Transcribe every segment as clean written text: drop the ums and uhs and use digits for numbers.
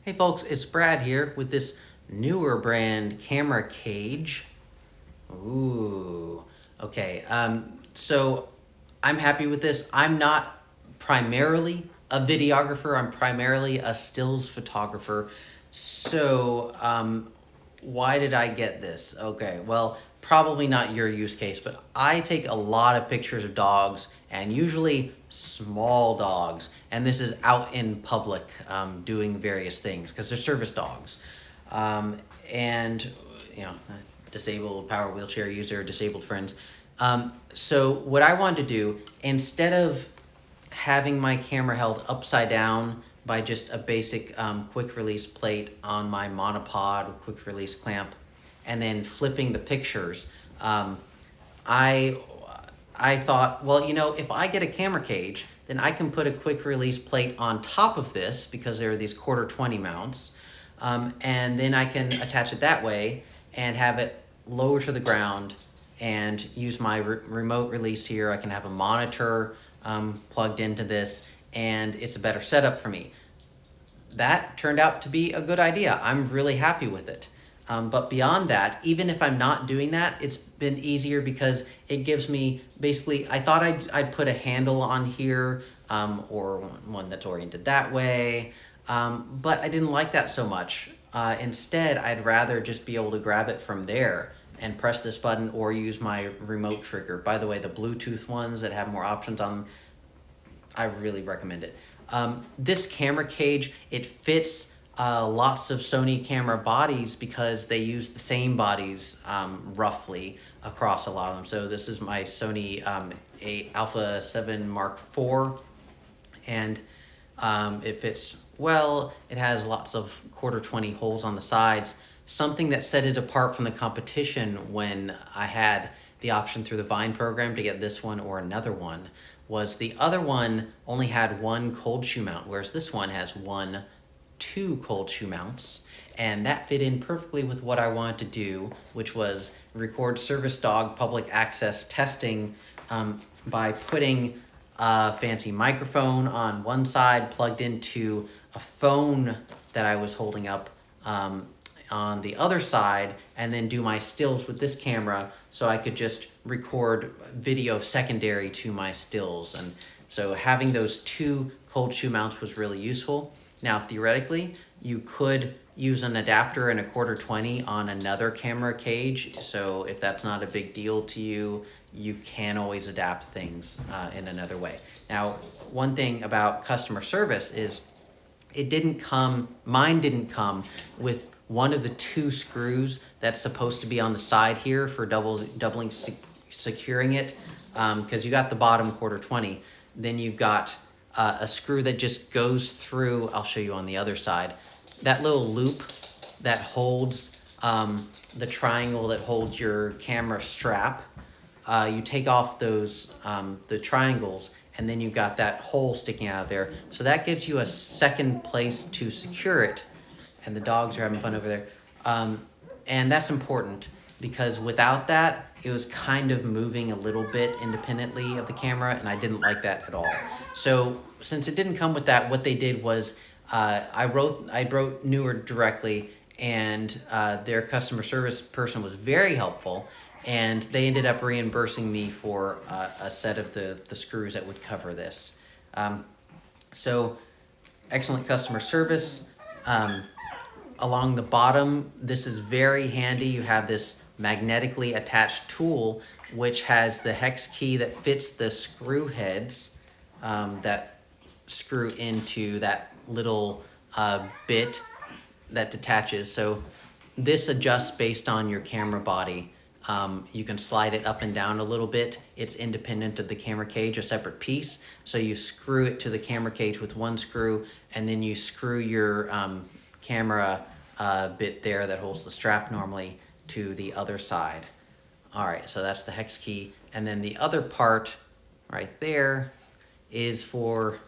Hey folks, it's Brad here with this newer brand camera cage. Ooh, okay. So I'm happy with this. I'm not primarily a videographer. I'm primarily a stills photographer. So why did I get this? Okay, well, probably not your use case, but I take a lot of pictures of dogs and usually small dogs. And this is out in public doing various things because they're service dogs. And, you know, disabled power wheelchair user, disabled friends. So what I wanted to do, instead of having my camera held upside down by just a basic quick release plate on my monopod quick release clamp and then flipping the pictures, I thought, well, you know, if I get a camera cage, then I can put a quick release plate on top of this because there are these 1/4 mounts, and then I can attach it that way and have it lower to the ground and use my remote release here. I can have a monitor plugged into this, and it's a better setup for me. That turned out to be a good idea. I'm really happy with it. But beyond that, even if I'm not doing that, it's been easier because it gives me, basically, I thought I'd put a handle on here or one that's oriented that way, but I didn't like that so much. Instead, I'd rather just be able to grab it from there and press this button or use my remote trigger. By the way, the Bluetooth ones that have more options on them, I really recommend it. This camera cage, it fits lots of Sony camera bodies because they use the same bodies roughly across a lot of them. So this is my Sony Alpha 7 Mark IV, and it fits well. It has lots of 1/4 holes on the sides. Something that set it apart from the competition when I had the option through the Vine program to get this one or another one was the other one only had one cold shoe mount, whereas this one has two cold shoe mounts, and that fit in perfectly with what I wanted to do, which was record service dog public access testing by putting a fancy microphone on one side plugged into a phone that I was holding up on the other side, and then do my stills with this camera so I could just record video secondary to my stills. And so having those two cold shoe mounts was really useful. Now, theoretically, you could use an adapter and a 1/4 on another camera cage. So if that's not a big deal to you, you can always adapt things in another way. Now, one thing about customer service is mine didn't come with one of the two screws that's supposed to be on the side here for doubling securing it, because you got the bottom 1/4. Then you've got a screw that just goes through, I'll show you on the other side, that little loop that holds the triangle that holds your camera strap. You take off those, the triangles, and then you've got that hole sticking out of there. So that gives you a second place to secure it. And the dogs are having fun over there. And that's important because without that, it was kind of moving a little bit independently of the camera, and I didn't like that at all. So since it didn't come with that, what they did was I wrote NEEWER directly, and their customer service person was very helpful, and they ended up reimbursing me for a set of the screws that would cover this. So excellent customer service. Along the bottom, this is very handy. You have this magnetically attached tool which has the hex key that fits the screw heads that screw into that little bit that detaches. So this adjusts based on your camera body. You can slide it up and down a little bit. It's independent of the camera cage, a separate piece. So you screw it to the camera cage with one screw, and then you screw your camera bit there that holds the strap normally to the other side. All right, so that's the hex key. And then the other part right there is for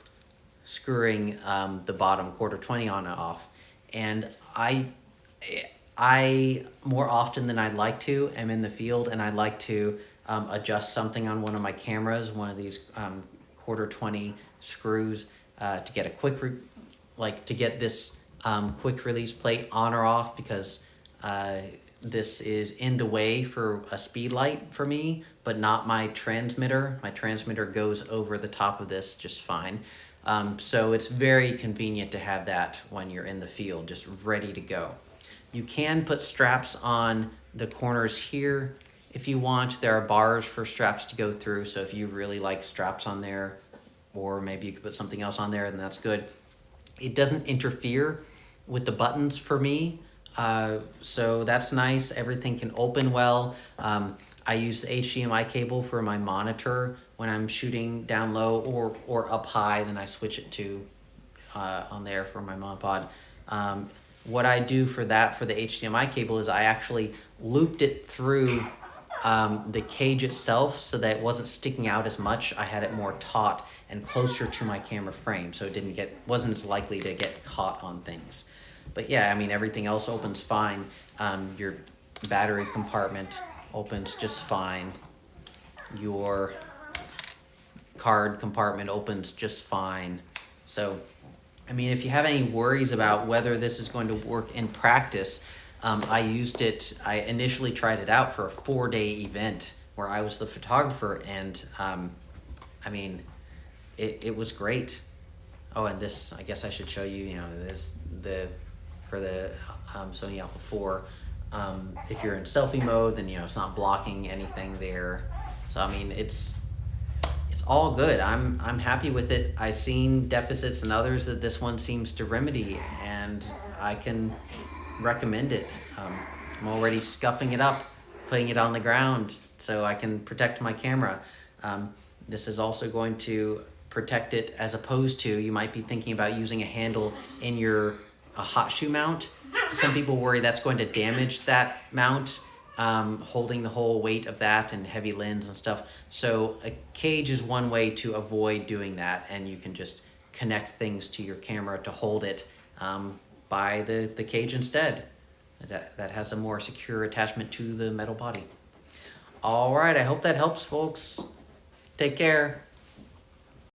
screwing the bottom 1/4 on and off. And I more often than I'd like to am in the field, and I'd like to adjust something on one of my cameras, one of these 1/4 screws, to get a quick, to get this quick release plate on or off because this is in the way for a speed light for me, but not my transmitter. My transmitter goes over the top of this just fine. So it's very convenient to have that when you're in the field, just ready to go. You can put straps on the corners here if you want. There are bars for straps to go through, so if you really like straps on there, or maybe you could put something else on there, then that's good. It doesn't interfere with the buttons for me, so that's nice. Everything can open well. I use the HDMI cable for my monitor when I'm shooting down low or up high, then I switch it to on there for my monopod. What I do for that, for the HDMI cable, is I actually looped it through the cage itself so that it wasn't sticking out as much. I had it more taut and closer to my camera frame, so it wasn't as likely to get caught on things. But yeah, I mean, everything else opens fine. Your battery compartment opens just fine. Your card compartment opens just fine. So, I mean, if you have any worries about whether this is going to work in practice, I initially tried it out for a 4-day event where I was the photographer, and I mean, it was great. Oh, and this, I guess I should show you, for the Sony Alpha 4, if you're in selfie mode, then, it's not blocking anything there. So, I mean, it's all good. I'm happy with it. I've seen deficits in others that this one seems to remedy, and I can recommend it. I'm already scuffing it up, putting it on the ground so I can protect my camera. This is also going to protect it, as opposed to, you might be thinking about using a handle in a hot shoe mount. Some people worry that's going to damage that mount, holding the whole weight of that and heavy lens and stuff. So a cage is one way to avoid doing that, and you can just connect things to your camera to hold it by the cage instead. That has a more secure attachment to the metal body. All right, I hope that helps, folks. Take care.